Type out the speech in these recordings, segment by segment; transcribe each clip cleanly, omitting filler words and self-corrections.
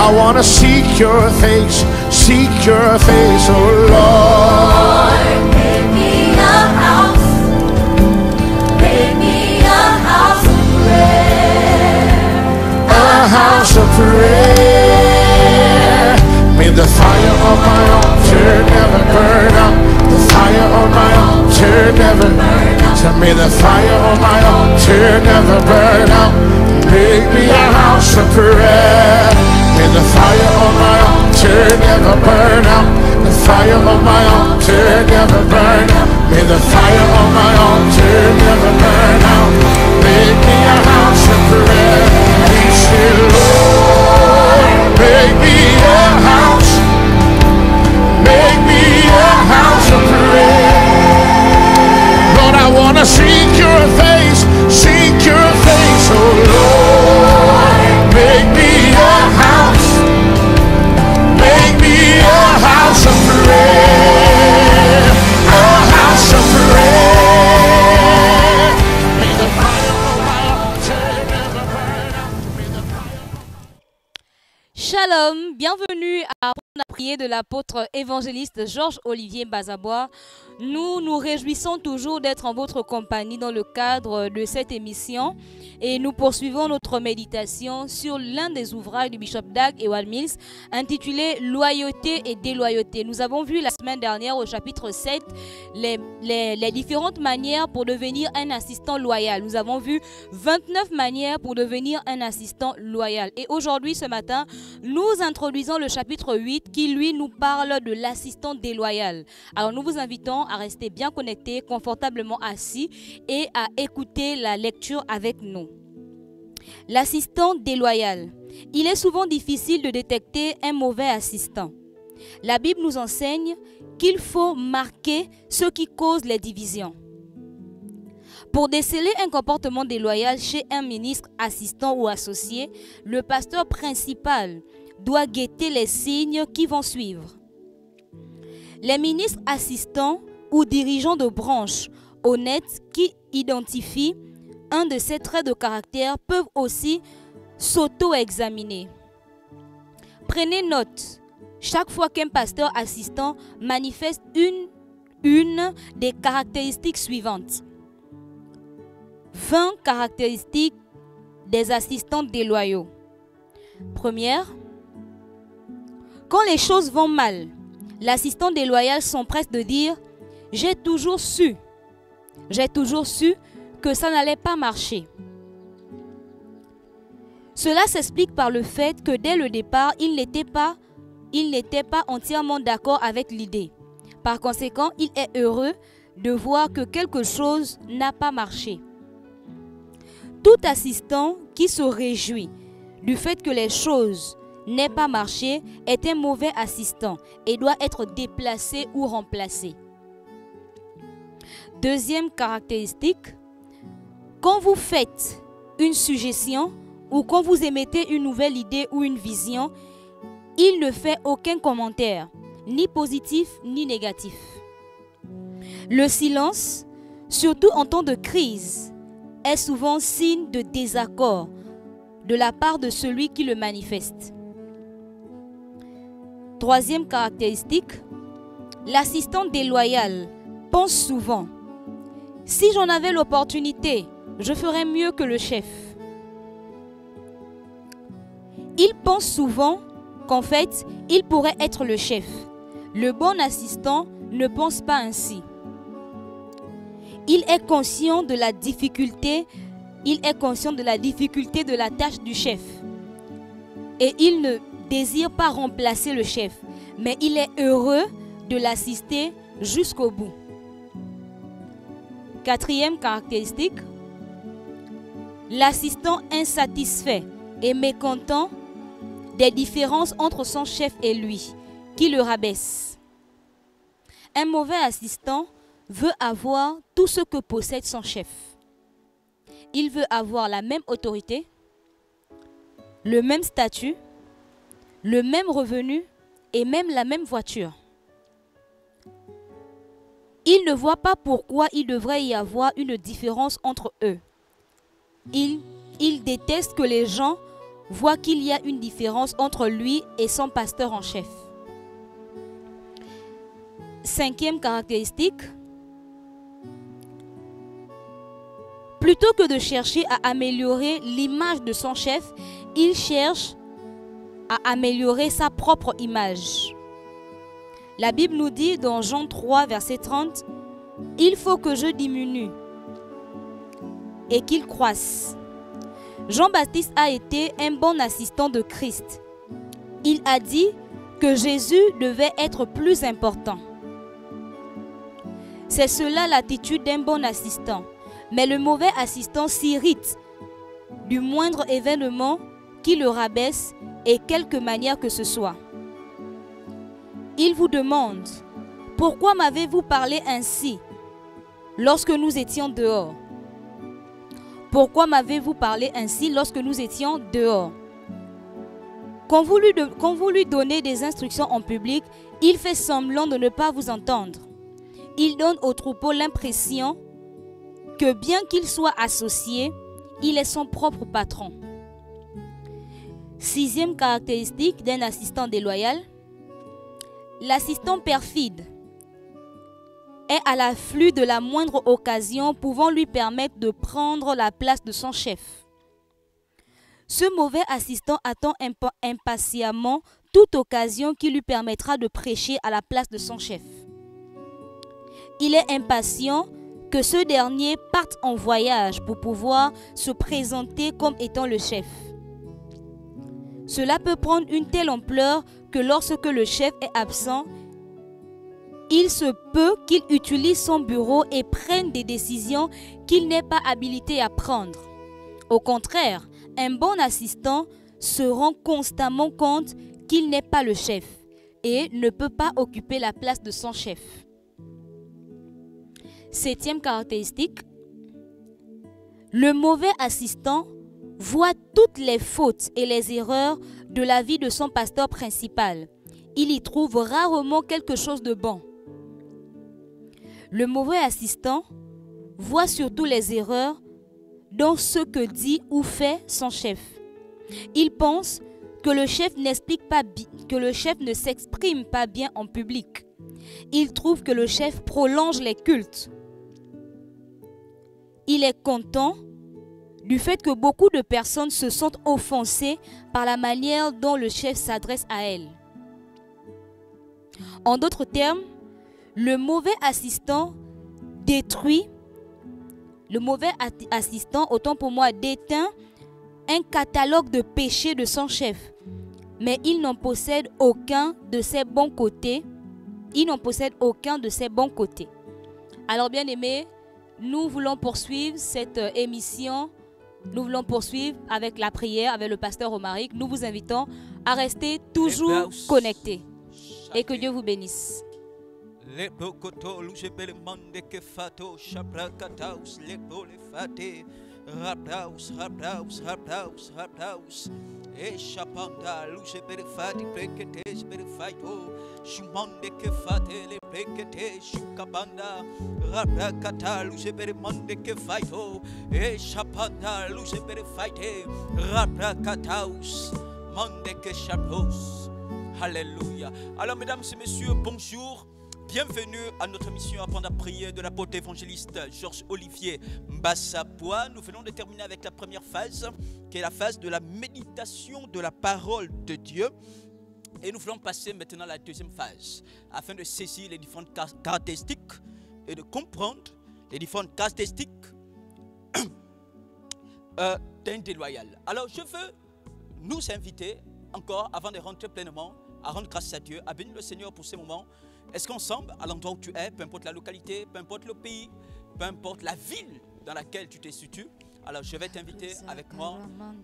I want to seek your face, oh Lord. Make me a house, make me a house of prayer, A house of prayer. May the fire on my altar never burn out. The fire on my altar never burn out. So may the fire on my altar never burn out. Make me a house of prayer. May the fire on my altar never burn out. The fire on my altar never burn out. May the fire on my altar never burn out. Make me a house of prayer. We say, Lord, make me a house. Make me a house of prayer. Lord, I want to seek your face, oh Lord. Make me a house. Make me a house of prayer. A house of prayer. May the fire of my altar never burn out. May the fire... Shalom, bienvenue à la prière de l'apôtre évangéliste Georges-Olivier Bazabois. Nous nous réjouissons toujours d'être en votre compagnie dans le cadre de cette émission et nous poursuivons notre méditation sur l'un des ouvrages du Bishop Dag Heward-Mills intitulé Loyauté et déloyauté. Nous avons vu la semaine dernière au chapitre 7 les différentes manières pour devenir un assistant loyal. Nous avons vu 29 manières pour devenir un assistant loyal. Et aujourd'hui, ce matin, nous introduisons le chapitre 8 qui, lui, nous parle de l'assistant déloyal. Alors, nous vous invitons à rester bien connectés, confortablement assis et à écouter la lecture avec nous. L'assistant déloyal. Il est souvent difficile de détecter un mauvais assistant. La Bible nous enseigne qu'il faut marquer ce qui cause les divisions. Pour déceler un comportement déloyal chez un ministre, assistant ou associé, le pasteur principal doit guetter les signes qui vont suivre. Les ministres assistants ou dirigeants de branches honnêtes qui identifient un de ces traits de caractère peuvent aussi s'auto-examiner. Prenez note, chaque fois qu'un pasteur assistant manifeste une des caractéristiques suivantes. 20 caractéristiques des assistants déloyaux. Première, quand les choses vont mal, l'assistant déloyal s'empresse de dire « J'ai toujours su que ça n'allait pas marcher ». Cela s'explique par le fait que dès le départ, il n'était pas entièrement d'accord avec l'idée. Par conséquent, il est heureux de voir que quelque chose n'a pas marché. Tout assistant qui se réjouit du fait que les choses n'aient pas marché est un mauvais assistant et doit être déplacé ou remplacé. Deuxième caractéristique, quand vous faites une suggestion ou quand vous émettez une nouvelle idée ou une vision, il ne fait aucun commentaire, ni positif ni négatif. Le silence, surtout en temps de crise, est souvent signe de désaccord de la part de celui qui le manifeste. Troisième caractéristique, l'assistant déloyal pense souvent « Si j'en avais l'opportunité, je ferais mieux que le chef ». Il pense souvent qu'en fait, il pourrait être le chef. Le bon assistant ne pense pas ainsi. Il est conscient de la difficulté de la tâche du chef. Et il ne désire pas remplacer le chef, mais il est heureux de l'assister jusqu'au bout. Quatrième caractéristique, l'assistant insatisfait et mécontent des différences entre son chef et lui, qui le rabaisse. Un mauvais assistant veut avoir tout ce que possède son chef. Il veut avoir la même autorité, le même statut, le même revenu et même la même voiture. Il ne voit pas pourquoi il devrait y avoir une différence entre eux. Il déteste que les gens voit qu'il y a une différence entre lui et son pasteur en chef. Cinquième caractéristique, plutôt que de chercher à améliorer l'image de son chef, il cherche à améliorer sa propre image. La Bible nous dit dans Jean 3, verset 30, « Il faut que je diminue et qu'il croisse. » Jean-Baptiste a été un bon assistant de Christ. Il a dit que Jésus devait être plus important. C'est cela l'attitude d'un bon assistant. Mais le mauvais assistant s'irrite du moindre événement qui le rabaisse et quelque manière que ce soit. Il vous demande, pourquoi m'avez-vous parlé ainsi lorsque nous étions dehors? Pourquoi m'avez-vous parlé ainsi lorsque nous étions dehors? Quand vous lui donnez des instructions en public, il fait semblant de ne pas vous entendre. Il donne au troupeau l'impression que bien qu'il soit associé, il est son propre patron. Sixième caractéristique d'un assistant déloyal, l'assistant perfide est à l'afflux de la moindre occasion pouvant lui permettre de prendre la place de son chef. Ce mauvais assistant attend impatiemment toute occasion qui lui permettra de prêcher à la place de son chef. Il est impatient que ce dernier parte en voyage pour pouvoir se présenter comme étant le chef. Cela peut prendre une telle ampleur que lorsque le chef est absent, il se peut qu'il utilise son bureau et prenne des décisions qu'il n'est pas habilité à prendre. Au contraire, un bon assistant se rend constamment compte qu'il n'est pas le chef et ne peut pas occuper la place de son chef. Septième caractéristique, le mauvais assistant voit toutes les fautes et les erreurs de la vie de son pasteur principal. Il y trouve rarement quelque chose de bon. Le mauvais assistant voit surtout les erreurs dans ce que dit ou fait son chef. Il pense que le chef ne s'exprime pas bien en public. Il trouve que le chef prolonge les cultes. Il est content du fait que beaucoup de personnes se sentent offensées par la manière dont le chef s'adresse à elles. En d'autres termes, le mauvais assistant détruit, autant pour moi, déteint un catalogue de péchés de son chef, mais il n'en possède aucun de ses bons côtés. Alors bien aimés, nous voulons poursuivre cette émission. Nous voulons poursuivre avec la prière, avec le pasteur Romaric. Nous vous invitons à rester toujours connectés. Et que Dieu vous bénisse. Echapanda luce per fati prekete per faito shumande ke fate le prekete shukabanda rapakata luce per mande ke faito echapanda luce per faite rapakataus mande ke chapos. Alléluia. Alors mesdames et messieurs, bonjour. Bienvenue à notre mission Apprendre à prier de l'apôtre évangéliste Georges Olivier Bazabois. Nous venons de terminer avec la première phase, qui est la phase de la méditation de la parole de Dieu. Et nous voulons passer maintenant à la deuxième phase, afin de saisir les différentes caractéristiques et de comprendre les différentes caractéristiques d'un déloyal. Alors je veux nous inviter encore, avant de rentrer pleinement, à rendre grâce à Dieu, à bénir le Seigneur pour ces moments. Est-ce qu'ensemble, à l'endroit où tu es, peu importe la localité, peu importe le pays, peu importe la ville dans laquelle tu te situes, alors je vais t'inviter avec moi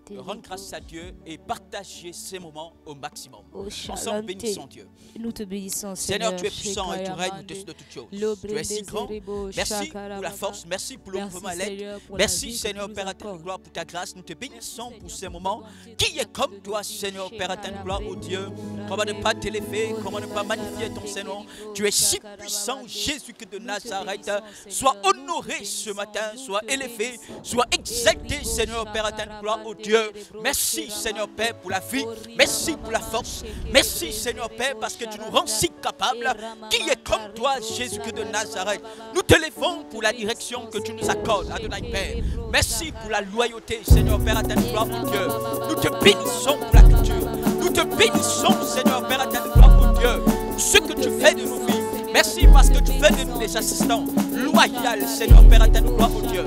de rendre grâce à Dieu et partager ces moments au maximum. Ensemble, bénissons Dieu. Nous te bénissons, Seigneur, tu es puissant et tu règnes au-dessus de toutes choses. Tu es si grand. Merci pour la force, merci pour le mouvement à l'aide. Merci, Seigneur, Père éternel de gloire, pour ta grâce. Nous te bénissons pour ces moments. Qui est comme toi, Seigneur, Père éternel de gloire, ô Dieu? Comment ne pas t'élever, comment ne pas magnifier ton Seigneur? Tu es si puissant, Jésus-Christ de Nazareth. Sois honoré ce matin, sois élevé, sois exalté. exalté, Seigneur Père éternel, gloire au Dieu. Merci, Seigneur Père, pour la vie. Merci pour la force. Merci, Seigneur Père, parce que tu nous rends si capables. Qui est comme toi, Jésus-Christ de Nazareth? Nous te levons pour la direction que tu nous accordes, Adonai Père. Merci pour la loyauté, Seigneur Père éternel, gloire au Dieu. Nous te bénissons pour la culture. Nous te bénissons, Seigneur Père éternel, gloire au Dieu. Pour ce que tu fais de nos vies. Merci parce que tu fais de nous des assistants loyaux, Seigneur Père éternel, gloire au Dieu.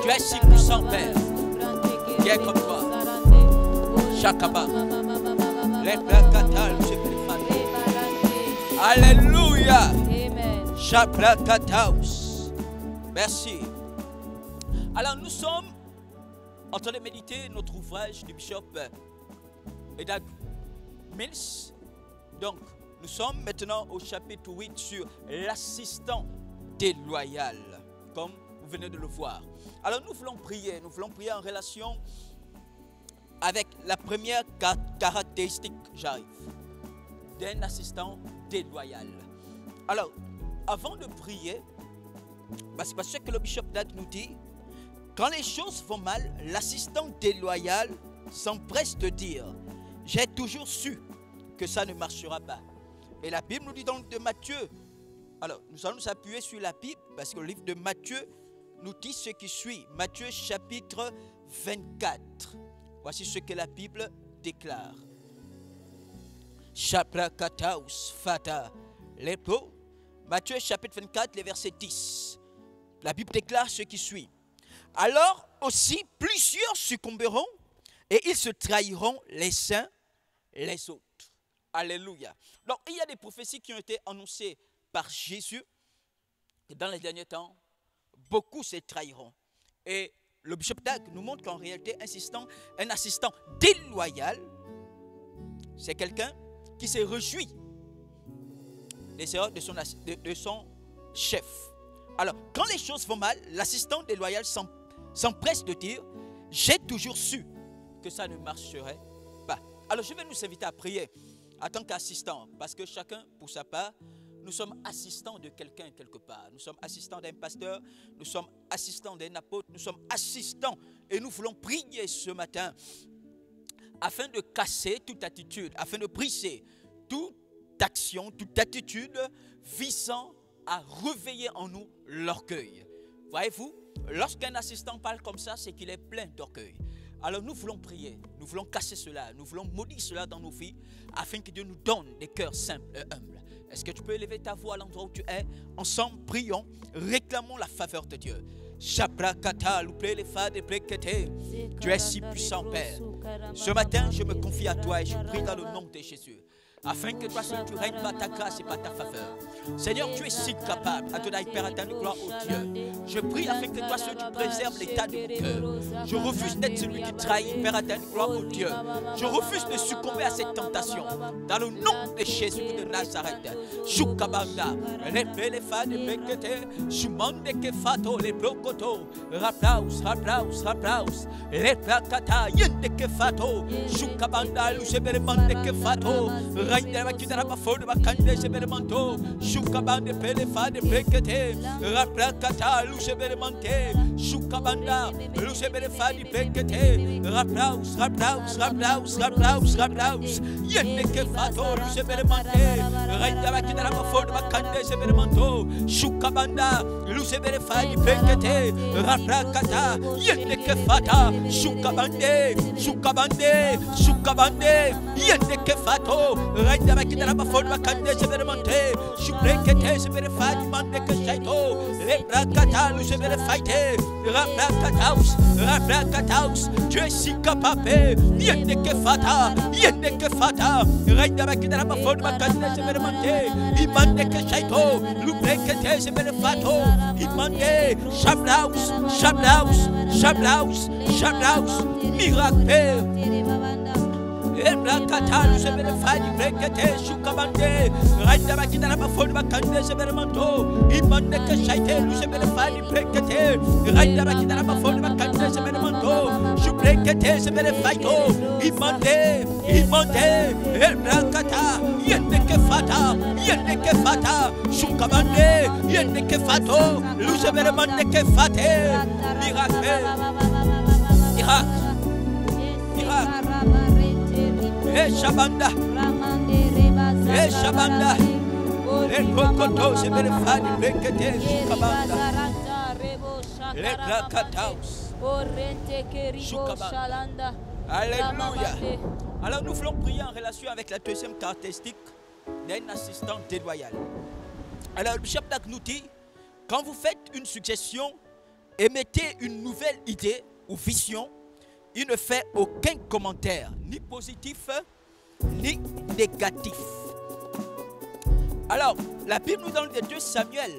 Tu es si puissant, Père. Qui est comme toi. Chakaba. Les Pères Katal, je peux. Alléluia. Chaprakataus. Merci. Alors nous sommes en train de méditer notre ouvrage du bishop Edag Mills. Donc nous sommes maintenant au chapitre 8 sur l'assistant déloyal, comme vous venez de le voir. Alors nous voulons prier en relation avec la première caractéristique, j'arrive, d'un assistant déloyal. Alors, avant de prier, parce que le bishop Dag nous dit, quand les choses vont mal, l'assistant déloyal s'empresse de dire, j'ai toujours su que ça ne marchera pas. Et la Bible nous dit donc de Matthieu, alors nous allons nous appuyer sur la Bible, parce que le livre de Matthieu nous dit ce qui suit. Matthieu chapitre 24. Voici ce que la Bible déclare. Chaprakataus fata lepo. Matthieu chapitre 24, les versets 10. La Bible déclare ce qui suit. Alors aussi plusieurs succomberont et ils se trahiront les uns les autres. Alléluia. Donc il y a des prophéties qui ont été annoncées par Jésus. Et dans les derniers temps, beaucoup se trahiront. Et le bishop Dag nous montre qu'en réalité, un assistant déloyal, c'est quelqu'un qui se réjouit des erreurs de son chef. Alors, quand les choses vont mal, l'assistant déloyal s'empresse de dire « J'ai toujours su que ça ne marcherait pas ». Alors, je vais nous inviter à prier en tant qu'assistant, parce que chacun, pour sa part, nous sommes assistants de quelqu'un quelque part. Nous sommes assistants d'un pasteur, nous sommes assistants d'un apôtre, nous sommes assistants. Et nous voulons prier ce matin afin de casser toute attitude, afin de briser toute action, toute attitude visant à réveiller en nous l'orgueil. Voyez-vous, lorsqu'un assistant parle comme ça, c'est qu'il est plein d'orgueil. Alors nous voulons prier, nous voulons casser cela, nous voulons maudire cela dans nos vies, afin que Dieu nous donne des cœurs simples et humbles. Est-ce que tu peux élever ta voix à l'endroit où tu es? Ensemble, prions, réclamons la faveur de Dieu. Tu es si puissant, Père. Ce matin, je me confie à toi et je prie dans le nom de Jésus, afin que toi seul tu règnes par ta grâce et par ta faveur. Seigneur, tu es si capable. Adonai Père éternel, gloire au Dieu. Je prie afin que toi seul tu préserves l'état de mon cœur. Je refuse d'être celui qui trahit, Père éternel, gloire au Dieu. Je refuse de succomber à cette tentation. Dans le nom de Jésus de Nazareth. Choukabanda, les fans de Bekete, Shumande Kefato, les Blokoto, Raplaus, Raplaus, Raplaus, les Plakata, Yende Kefato, Choukabanda, Lucebermande Kefato, Raindera Kidaraba Ford Bakande Sebermanto, Choukabande Pelefa de Bekete, Raplakata, Lucebermante, Choukabanda, Luceberfa de Bekete, Raplaus, Raplaus, Raplaus, Raplaus, Raplaus, Yende Kefato, Lucebermante, Raindera Kidaraba Ford Bakande Sebermanto, Choukabanda, Luceberfa de Bekete, Raplakata, Yende Kefata, Choukabande, Choukabande, Choukabande, Yende Kefato, Raindera Kidaraba Ford Bakande Sebermante, Choukabande, Seberfa de Mande Keshaito, Leprakata, Luceberfa de Raplakataus, Raplakataus, tu es si capable, Yende Kefata, Yende Kefata, Raindera Kidaraba Ford Bakande Sebermante, Imande Keshaito, Luprekete Seberfato, Imande, Shablaus, Shablaus, Shablaus, Shablaus, miracle. Ebrakata, Luceberfa de Brekete, Choukabande, Raindera Kidaraba Ford Bakande Sebermanto, Imande Keshaite, Luceberfa de Brekete, Raindera Kidaraba Ford Bakande Sebermanto, Choukabande Seberfaito, Imande, Ebrakata, Yende ke fata, yende ke fata, shukabande, yende ke fato, lujebere mande ke fate, miracle, Shabanda, Shabanda, Pokoto, Sebere Fadi, Bekete, Shukabanda, Shukabanda. Alléluia. Alors nous voulons prier en relation avec la deuxième caractéristique d'un assistant déloyal. Alors le bishop nous dit, quand vous faites une suggestion, émettez une nouvelle idée ou vision, il ne fait aucun commentaire, ni positif, ni négatif. Alors, la Bible nous donne de 2 Samuel.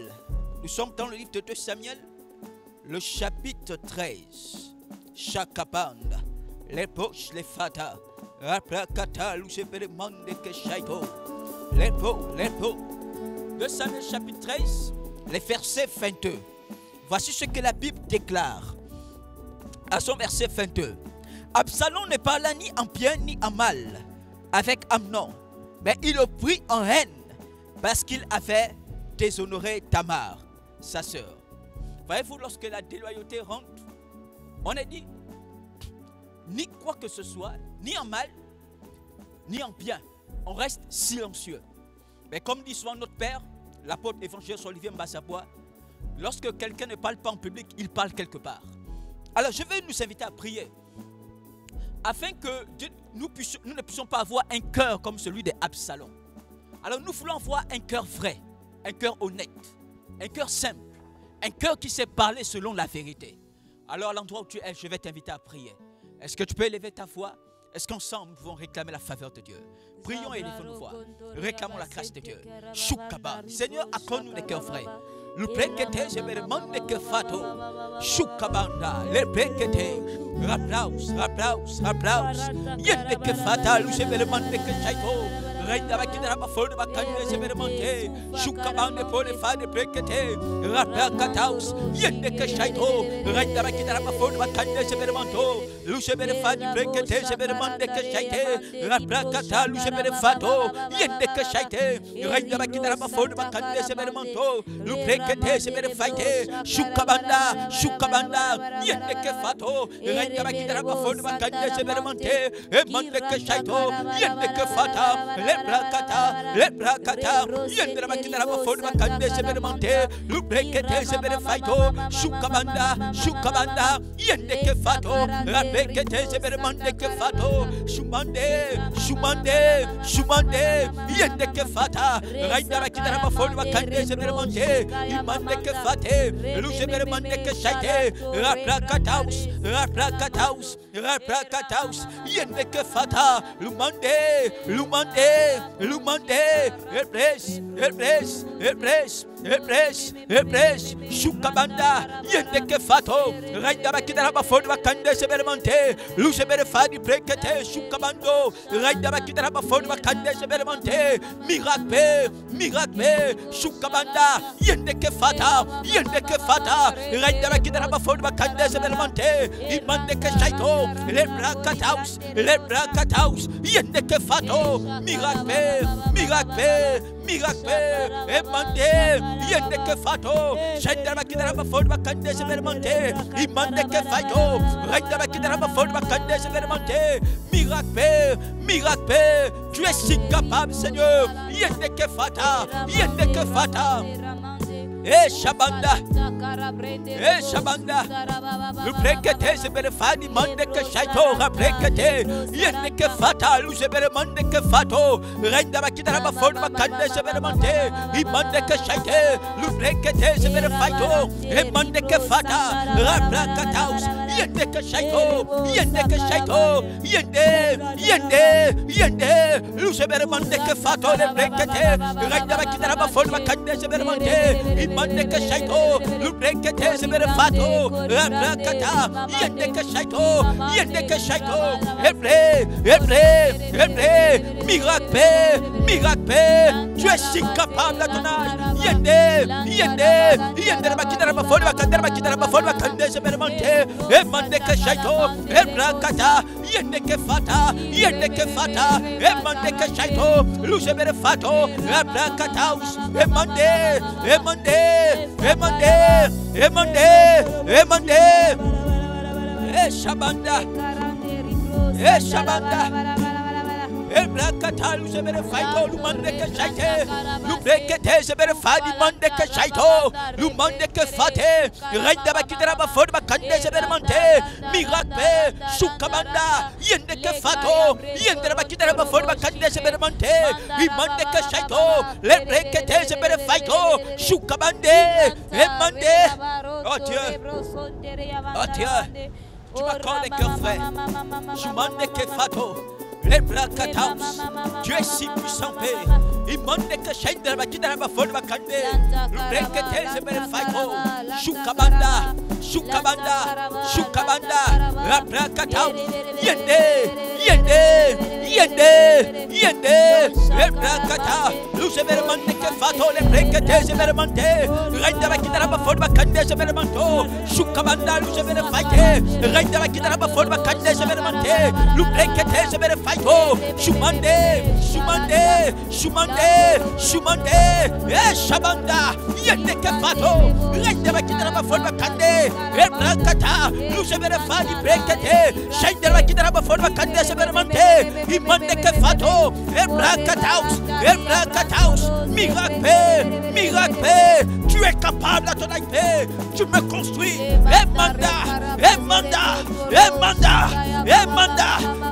Nous sommes dans le livre de 2 Samuel, le chapitre 13. Shakabanda, les poches, les fata, raprakata, l'ousebele mande que shaito, les pots. 2 Samuel chapitre 13, les versets 22. Voici ce que la Bible déclare. À son verset 22. Absalom ne parla ni en bien ni en mal avec Amnon, mais il le prit en haine parce qu'il avait déshonoré Tamar, sa sœur. Voyez-vous, lorsque la déloyauté rentre, on est dit, ni quoi que ce soit, ni en mal, ni en bien. On reste silencieux. Mais comme dit souvent notre père, l'apôtre évangéliste Olivier Bazabois, lorsque quelqu'un ne parle pas en public, il parle quelque part. Alors je vais nous inviter à prier, afin que nous ne puissions pas avoir un cœur comme celui d'Absalom. Alors nous voulons avoir un cœur vrai, un cœur honnête, un cœur simple, un cœur qui sait parler selon la vérité. Alors à l'endroit où tu es, je vais t'inviter à prier. Est-ce que tu peux élever ta voix? Est-ce qu'ensemble nous pouvons réclamer la faveur de Dieu? Prions et élevons nos voix. Réclamons la grâce de Dieu. Shukaba. Seigneur, accorde-nous des cœurs vrais. Le prekete, je me demande que fato. Shukabanda. Le prekete. Rapplaus. Yende que fatal, je me demande que chaito. Renda bakidara bafone bakande je me demande. Shukabande pour les fans de prekete. Rapakataus. Yende que chaito. Renda bakidara bafone bakande je me demande. Luce me fans de prekete, je me demande que chaite. Rapakata, luce me fato. Yende que chaite. Renda bakidara bafone bakande je me demande. Le prekete, je me faite. Shukabanda. Yende que fato. Renda bakidara bafone bakande je me demande. Et mande que chaito. Yende que fata. Le brakata. Yende bakidara bafone bakande je me demande. Le prekete, je me faito. Shukabanda. Yende que fato. Rapekete, je me demande que fato. Shumande. Yende que fata. Renda bakidara bafone bakande je me demande. Imande que fate. Lu je me demande que chaite. Rapakataus. Yende que fata. Lumande. Repres. Shukabanda. Yende que fato. Renda bakidara bafone bakande je me demande. Lu je me fadi prekete. Shukabando. Renda bakidara bafone bakande je me demande. Miracle. Shukabanda. Yende que fata. Renda bakidara bafone bakande je me demande. Imande que chaito. Le brakataus. Yende que fato. Miracle. Emande. Yende que fato. Renda bakidara bafone bakande je me demande. Imande que fato. Renda bakidara bafone bakande je me demande. Miracle. Tu es si capable, Seigneur. Yende que fata. Shabanda. Le prekete, je me le fadi mande que chaito. Raprekete. Yende que fata. Lu je me le mande que fato. Renda bakidara bafone bakande je me le mande. Imande que chaite. Le prekete, je me le faito. Emande que fata. Raprakataus. Yende que chaito. Yende. Lu je me le mande que fato. Le prekete. Renda bakidara bafone bakande je me le mande. Imande que chaito. Le prekete, je me le fato. Raprakata. Yende que chaito. Miracle. Tu es si capable, Adonai. Yende. kitara bafoni bakandera bakitara bafoni bakande sebermente emande ke shaito ebrakata yende ke fata emande ke shaito lusebere fato ebrakata emande Shabanda Ebrakata lusebere faito lumande ke shaite lubrekete sebere fadi mande ke shaito lumande ke fate renda bakitara bafoni bakande sebere mante miracle shukabanda yende ke fato yende bakitara bafoni bakande sebere mante imande ke shaito lebrekete sebere faito shukabande emande. Oh Dieu, tu m'accordes les cœurs frères. Shumande ke fato Lebrakataus, tu es si puissant, Père. Il mande que chaîne de la bakida la fond bakande. Lubrekete sebere faito. Shukabanda. Lebrakataus. Yende. Lebrakata. Lusebere mande ke fato lebrekete sebere mande. Renda bakida la fond bakande sebere manto. Shukabanda lusebere faite. Renda bakida la fond bakande sebere mande. Lubrekete sebere faite. Shumande, Shabanda, Yendeke Fato, Rende Bakidra Bafon Bakande, Ebrakata, Lucebere Fadi Brekete, Shander Bakidra Bafon Bakande Severamente, Imandeke Fato, Ebrakataus, Miracle, tu es capable à ton épée, tu me construis, Emanda,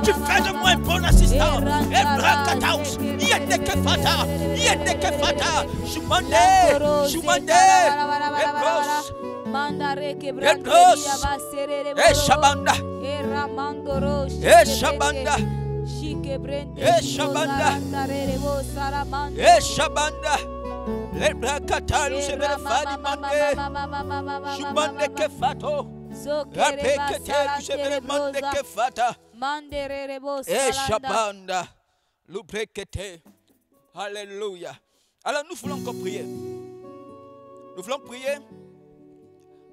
tu fais de moi un bon assistant, Ebrakataus, Yendeke Fata, Shumande, Shabanda, Lebrakata, Lucebere Fadi Mande, Shumande Kefato, Rapekete, Lucebere Mande Kefata, Shabanda, Lubrekete. Alléluia. Alors nous voulons encore prier. Nous voulons prier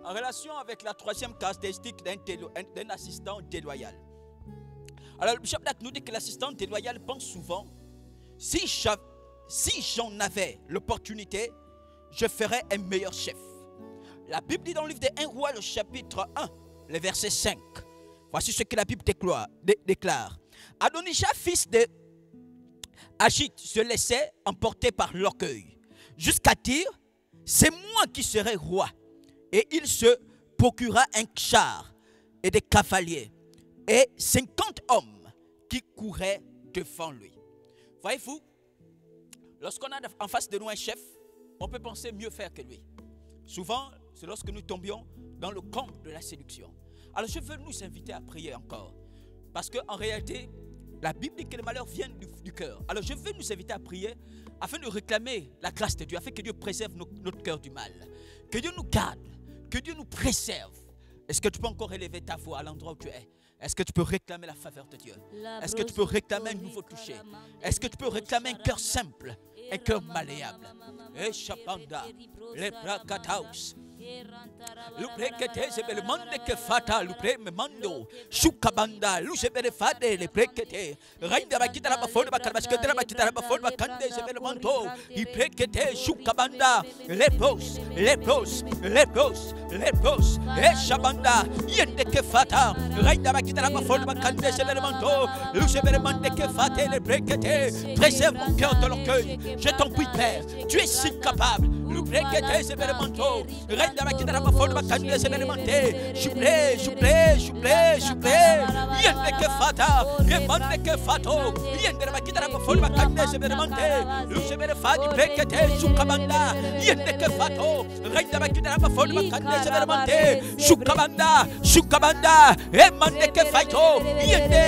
en relation avec la troisième caractéristique d'un assistant déloyal. Alors le bishop nous dit que l'assistant déloyal pense souvent, si j'en avais l'opportunité, je ferais un meilleur chef. La Bible dit dans le livre des 1 Roi, le chapitre 1, le verset 5. Voici ce que la Bible déclare. Adonijah, fils de Agit, se laissait emporter par l'orgueil, jusqu'à dire, c'est moi qui serai roi. Et il se procura un char et des cavaliers et 50 hommes qui couraient devant lui. Voyez-vous, lorsqu'on a en face de nous un chef, on peut penser mieux faire que lui. Souvent, c'est lorsque nous tombions dans le camp de la séduction. Alors je veux nous inviter à prier encore. Parce qu'en réalité, la Bible dit que le malheur vient du cœur. Alors je veux nous inviter à prier afin de réclamer la grâce de Dieu, afin que Dieu préserve notre cœur du mal. Que Dieu nous garde, que Dieu nous préserve. Est-ce que tu peux encore élever ta voix à l'endroit où tu es? Est-ce que tu peux réclamer la faveur de Dieu? Est-ce que tu peux réclamer un nouveau toucher? Est-ce que tu peux réclamer un cœur simple, un cœur malléable? Eshapanda, Lebrakataus. Lubrekete sebele mande ke fata lubre me mando shukabanda lusebere fade le brekete rainda bakita la bafone bakarbashkete la bakita la bafone bakande sebele manto I brekete shukabanda lepos shabanda yende ke fata rainda bakita la bafone bakande sebele manto lusebere mande ke fate le brekete. Préserve mon cœur de l'orgueil, je t'en prie Père, tu es si capable. Lubrekete sebele manto rainda bakita la bafone bakande sebele mante jublé yende ke fata yemande ke fato yende bakita la bafone bakande sebele mante lusebere fadi brekete shukabanda yende ke fato rainda bakita la bafone bakande sebele mante shukabanda emande ke fato yende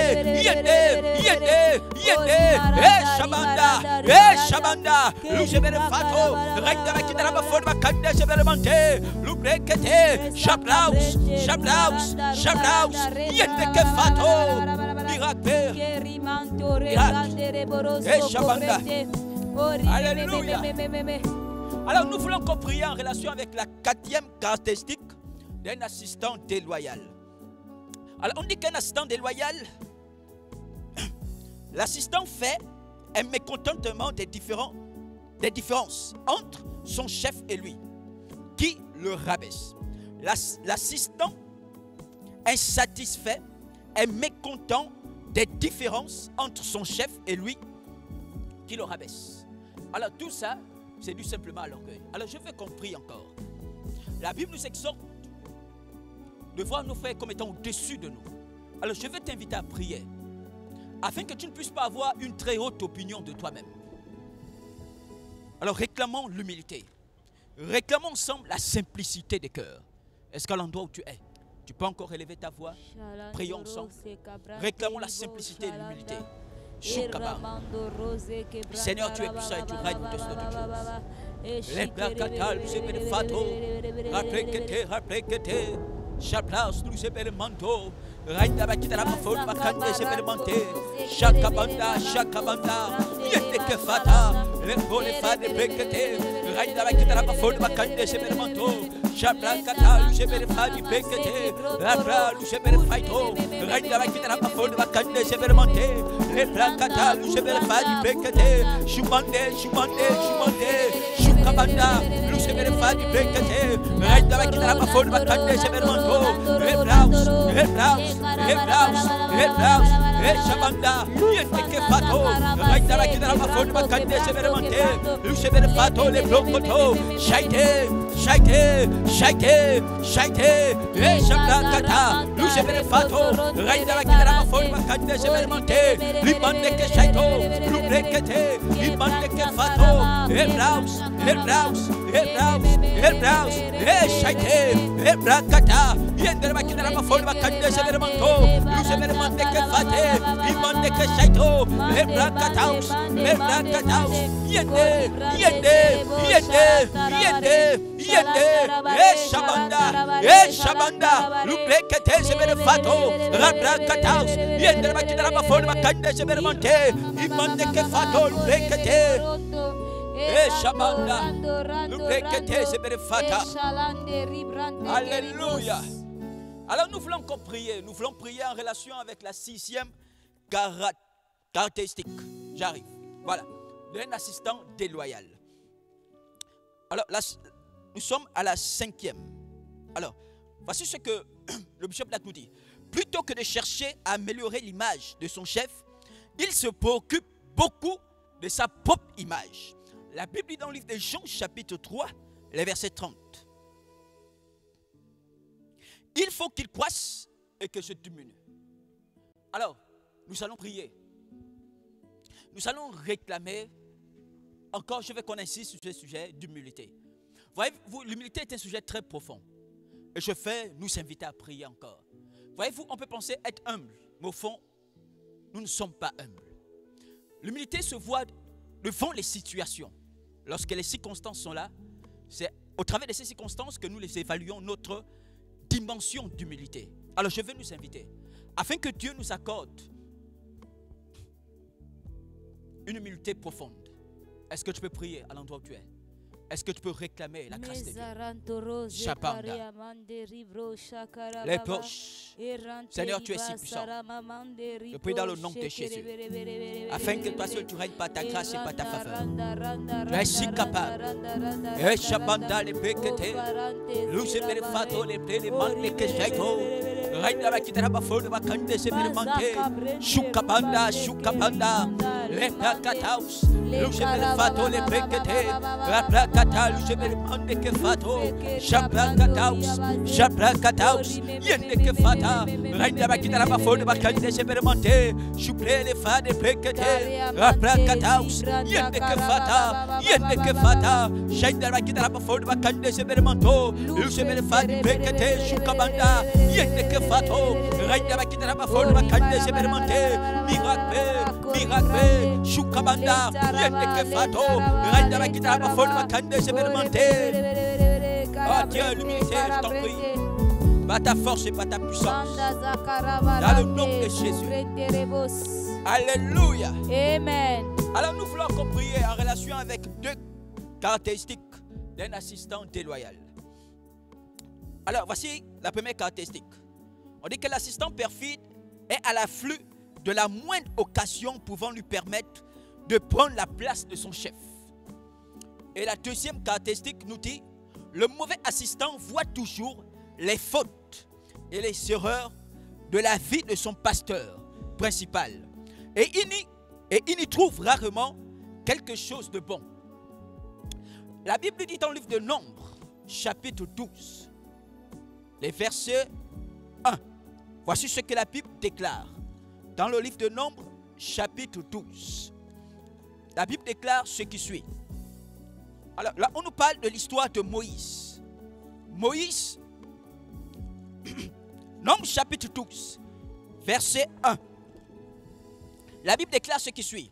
shabanda lusebere fato rainda bakita la bafone bakande sebele mante lubrekete shablaus yende ke fato miracle Shabanda. Alléluia. Alors nous voulons encore prier en relation avec la 4e caractéristique d'un assistant déloyal. Alors on dit qu'un assistant déloyal, l'assistant fait un mécontentement des différences entre son chef et lui, qui le rabaisse. L'assistant insatisfait est mécontent des différences entre son chef et lui, qui le rabaisse. Alors tout ça, c'est dû simplement à l'orgueil. Alors je veux qu'on prie encore. La Bible nous exhorte de voir nos frères comme étant au-dessus de nous. Alors je veux t'inviter à prier, afin que tu ne puisses pas avoir une très haute opinion de toi-même. Alors réclamons l'humilité. Réclamons ensemble la simplicité des cœurs. Est-ce qu'à l'endroit où tu es, tu peux encore élever ta voix? Prions ensemble. Réclamons la simplicité et l'humilité. Seigneur, tu es puissant et tu règnes au-dessus de toutes choses. Les placatal, nous ébéfato, raprekete, Chaplas, nous ébémanto, Raïda Bakita Mafon, Makande, ébémanté, Chakabanda, Yete Fata, les bonnes fades de Bekete, Raïda Bakita Mafon, Makande, ébémanto, Chaprakata, nous ébéfadi Bekete, Rabra, nous ébéfaito, Raïda Bakita Mafon, Makande, ébémanté, les placata, nous ébéfadi Bekete, Chumande, Chukabanda, nous ébéfadi Bekete, Raïda Bakita Mafon, Makande, ébémanto, Shabanda, Yeteke Fato, Raïda Bakita Mafon, Makande, ébémanté, nous ébéfato, les blocoto, Shaite, Shabrakata, nous ébéfato, Raïda Bakita Mafon, Makande, ébémanté, Limandeke Shaito, Lubrekete, Limandeke Fato, Heblaus, Shaite, Brakata, Yendere Bakita Mafon, Makande, ébémanto, nous ébémandeke Fate, Limandeke Shaito, Hebrakataus, Shabanda, Lubrekete, Fato, Rabrakataus, Yendere Bakita Mafon, Makande, ébémanté, Limandeke Fato, Lubrekete, Shabanda, Lubrekete, Fata. Alléluia. Alors nous voulons encore prier. Nous voulons prier en relation avec la 6e caractéristique. J'arrive. Voilà. D'un assistant déloyal. Alors là, nous sommes à la 5e. Alors, voici ce que le bishop nous dit. Plutôt que de chercher à améliorer l'image de son chef, il se préoccupe beaucoup de sa propre image. La Bible dit dans le livre de Jean, chapitre 3, les versets 30. Il faut qu'il croisse et que je diminue. Alors, nous allons prier. Nous allons réclamer, encore je veux qu'on insiste sur ce sujet d'humilité. Voyez-vous, l'humilité est un sujet très profond. Et je vais nous inviter à prier encore. Voyez-vous, on peut penser être humble, mais au fond, nous ne sommes pas humbles. L'humilité se voit devant les situations. Lorsque les circonstances sont là, c'est au travers de ces circonstances que nous les évaluons notre dimension d'humilité. Alors je veux nous inviter, afin que Dieu nous accorde une humilité profonde. Est-ce que tu peux prier à l'endroit où tu es? Est-ce que tu peux réclamer la grâce de Dieu? Chapanda. Les poches. Seigneur, tu es si puissant. Je prie dans le nom de Jésus. Afin que toi seul tu règnes par ta grâce et par ta faveur. Tu es si capable. Et Chapanda les péquetés. Luce per fato les plaies les manques les questions. Règne la kitara bafone bakande se permanente. Shukabanda. Les placataus. Luce per fato les péquetés. Katal, je me demande que fato, Japrakataus, Yendeke Fata, Rainda Bakita Bafone Bakande, je me demande, Chouplé les fades Pekete, Raprakataus, Yendeke Fata, Shainda Bakita Bafone Bakande, je me demande, Lucemele Fadi Pekete, Choukabanda, Yendeke Fato, Rainda Bakita Bafone Bakande, je me demande, Miracle, Choukabanda, Yendeke Fato, Rainda Bakita Bafone Bakande. Oh Dieu, l'humilité, je t'en prie. Pas ta force et pas ta puissance. Dans le nom de Jésus. Alléluia. Amen. Alors nous voulons encore prier en relation avec deux caractéristiques d'un assistant déloyal. Alors, voici la première caractéristique. On dit que l'assistant perfide est à l'afflux de la moindre occasion pouvant lui permettre de prendre la place de son chef. Et la deuxième caractéristique nous dit, le mauvais assistant voit toujours les fautes et les erreurs de la vie de son pasteur principal. Et il y trouve rarement quelque chose de bon. La Bible dit dans le livre de Nombres, chapitre 12, les versets 1. Voici ce que la Bible déclare. Dans le livre de Nombres, chapitre 12. La Bible déclare ce qui suit. Alors là, on nous parle de l'histoire de Moïse. Moïse, Nombres, chapitre 12, verset 1. La Bible déclare ce qui suit.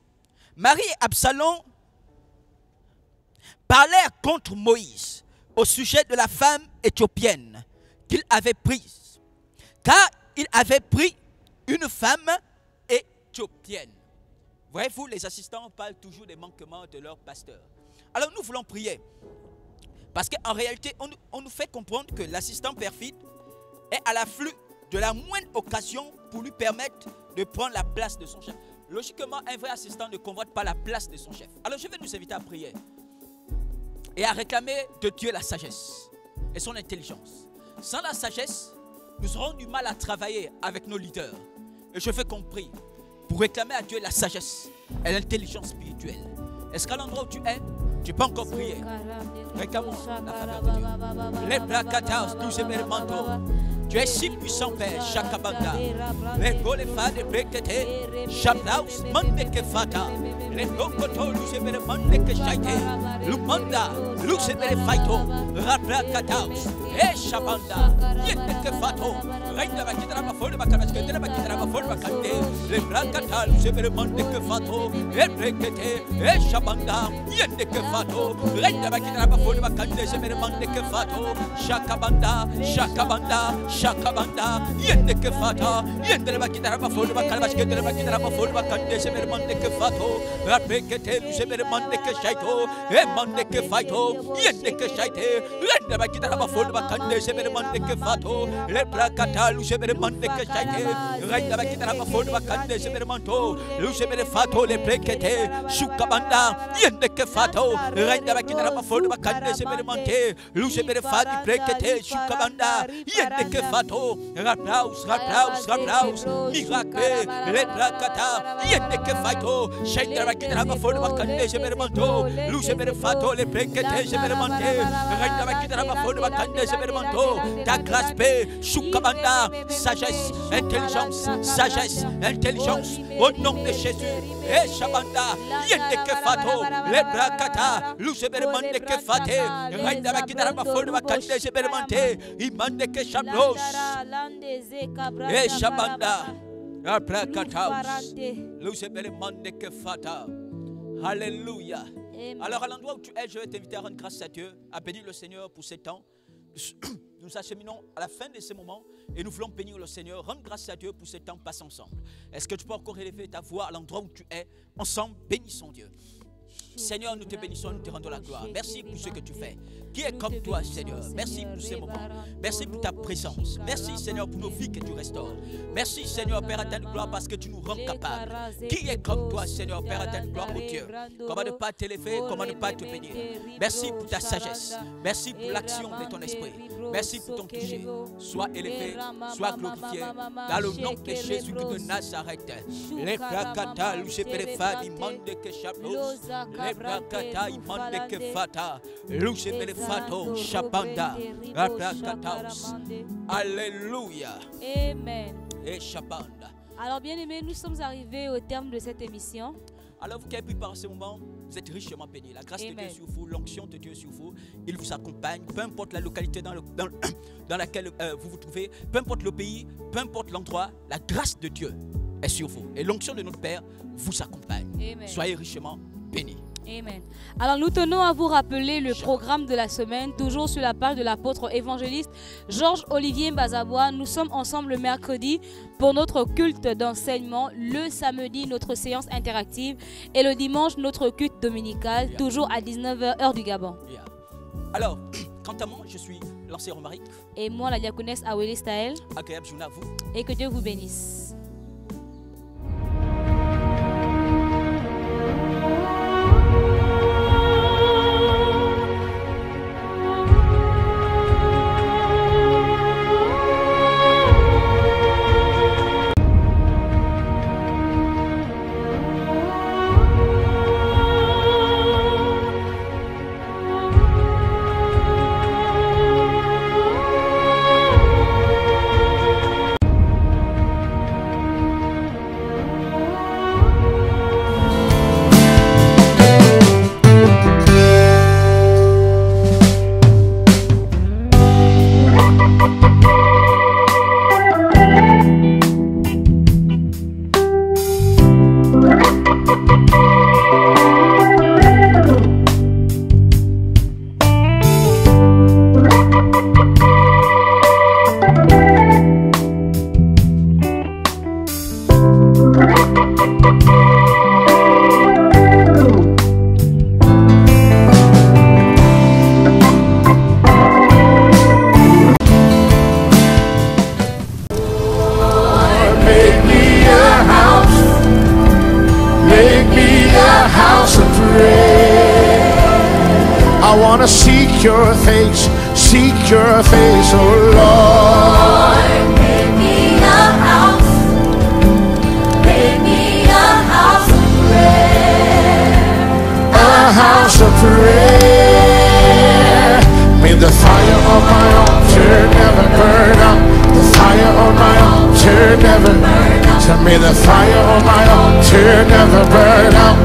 Marie et Absalom parlèrent contre Moïse au sujet de la femme éthiopienne qu'il avait prise, car il avait pris une femme éthiopienne. Voyez-vous, les assistants parlent toujours des manquements de leur pasteur. Alors nous voulons prier, parce qu'en réalité, on nous fait comprendre que l'assistant perfide est à l'afflux de la moindre occasion pour lui permettre de prendre la place de son chef. Logiquement, un vrai assistant ne convoite pas la place de son chef. Alors je vais nous inviter à prier et à réclamer de Dieu la sagesse et son intelligence. Sans la sagesse, nous aurons du mal à travailler avec nos leaders. Et je veux qu'on prie pour réclamer à Dieu la sagesse et l'intelligence spirituelle. Est-ce qu'à l'endroit où tu es, tu peux encore prier? Réclamons la faveur de Dieu. Les bracataos, tous ces manteaux. Tu es si puissant, Père, Chakabanda. Les bolefa de brekete, Chaplaus, Mandeke Fata. Les lokoto, Lucebere Mandeke Shaite. Lumanda, Lucebere Faito. Rabracataos, et Chabanda. Yeteke Fato. Reina Bakidra Ford Bakanaske, Bakidra Ford Bakande. Les bracata, Lucebere Mandeke Fato. Et brekete, et Chabanda. Yeteke Fato. Reina Bakidra Ford Bakande, Sebere Mandeke Fato. Chakabanda, Chakabanda. Shakabanda, Yendeke Fata, Yendeba Kitaraba Foda Kalabashke, Kitaraba Foda Kande, Semermandeke Fato, Rapekete, Semermandeke Shaito, Emandeke Faito, Yendeke Shaite, Rendeba Kitaraba Foda Kande, Semermandeke Fato, Leprakata, Lucemermandeke Shaite, Rendeba Kitaraba Foda Kande, Semermanto, Lucemere Fato, Leprekete, Shukabanda, Yendeke Fato, Rendeba Kitaraba Foda Kande, Semermante, Lucemere Fati Prekete, Shukabanda, Yendeke Fato, Raplaus, Raplaus, Raplaus, Miracle, Leprakata, Yendeke Fato, Shendra Kitaraba Foda Kande, Semermanto, Lucemere Fato, Leprekete, Semermante, Rendeba Kitaraba Foda Kande, Semermanto, ta grâce paix, Shukabanda, sagesse, intelligence, sagesse, intelligence, au nom de Jésus, et Shabanda, Yendeke Fato, Leprakata, Lucemermandeke Fate, Rendeba Kitaraba Foda Kande, Semermante, Imandeke Shablos, et Shabanda, Aprakataus, Lucemermandeke Fata. Alléluia. Alors à l'endroit où tu es, je vais t'inviter à rendre grâce à Dieu, à bénir le Seigneur pour ce temps. Nous acheminons à la fin de ce moment et nous voulons bénir le Seigneur. Rendre grâce à Dieu pour ce temps passé ensemble. Est-ce que tu peux encore élever ta voix à l'endroit où tu es? Ensemble, bénissons Dieu. Seigneur, nous te bénissons, nous te rendons la gloire. Merci pour ce que tu fais. Qui est comme toi, Seigneur? Merci pour ces moments. Merci pour ta présence. Merci, Seigneur, pour nos vies que tu restaures. Merci, Seigneur, Père éternel, gloire, parce que tu nous rends capables. Qui est comme toi, Seigneur, Père éternel, gloire, au Dieu? Comment ne pas t'élever, comment ne pas te bénir? Merci pour ta sagesse. Merci pour l'action de ton esprit. Merci pour ton toucher. Sois élevé, sois glorifié. Dans le nom de Jésus de Nazareth. Les prakata, l'useperefa, imande que chaplos. Les prakata, imande que fata. L'useperefato, chapanda. La prakataus. Alléluia. Amen. Et chapanda. Alors bien aimés, nous sommes arrivés au terme de cette émission. Alors vous qui avez pris par ce moment, vous êtes richement bénis. La grâce de Dieu sur vous, l'onction de Dieu sur vous, il vous accompagne, peu importe la localité dans laquelle vous vous trouvez, peu importe le pays, peu importe l'endroit, la grâce de Dieu est sur vous. Et l'onction de notre Père vous accompagne. Amen. Soyez richement bénis. Amen. Alors nous tenons à vous rappeler le programme de la semaine, toujours sur la page de l'apôtre évangéliste Georges Olivier Bazabois. Nous sommes ensemble le mercredi pour notre culte d'enseignement, le samedi notre séance interactive et le dimanche notre culte dominical, toujours à 19h heure du Gabon. Alors, quant à moi, je suis l'ancien Romaric. Et moi, la diaconesse Aweli Staël. Agréable journée à vous. Et que Dieu vous bénisse. Seek your face, oh Lord. Make me a house of prayer. A house of prayer. May the fire of my altar never burn out. The fire of my altar never burn out. So may the fire of my altar never burn out.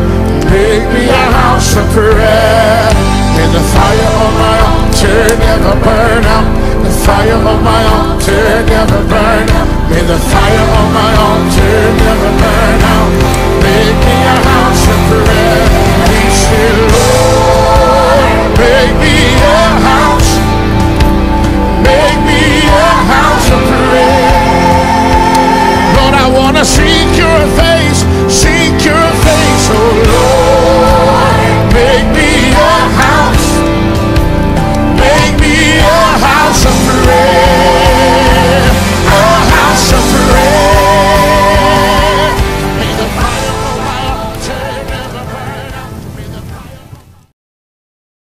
Make me a house of prayer. May the fire of my altar never burn out. The fire of my altar never burn out. May the fire of my altar never burn out.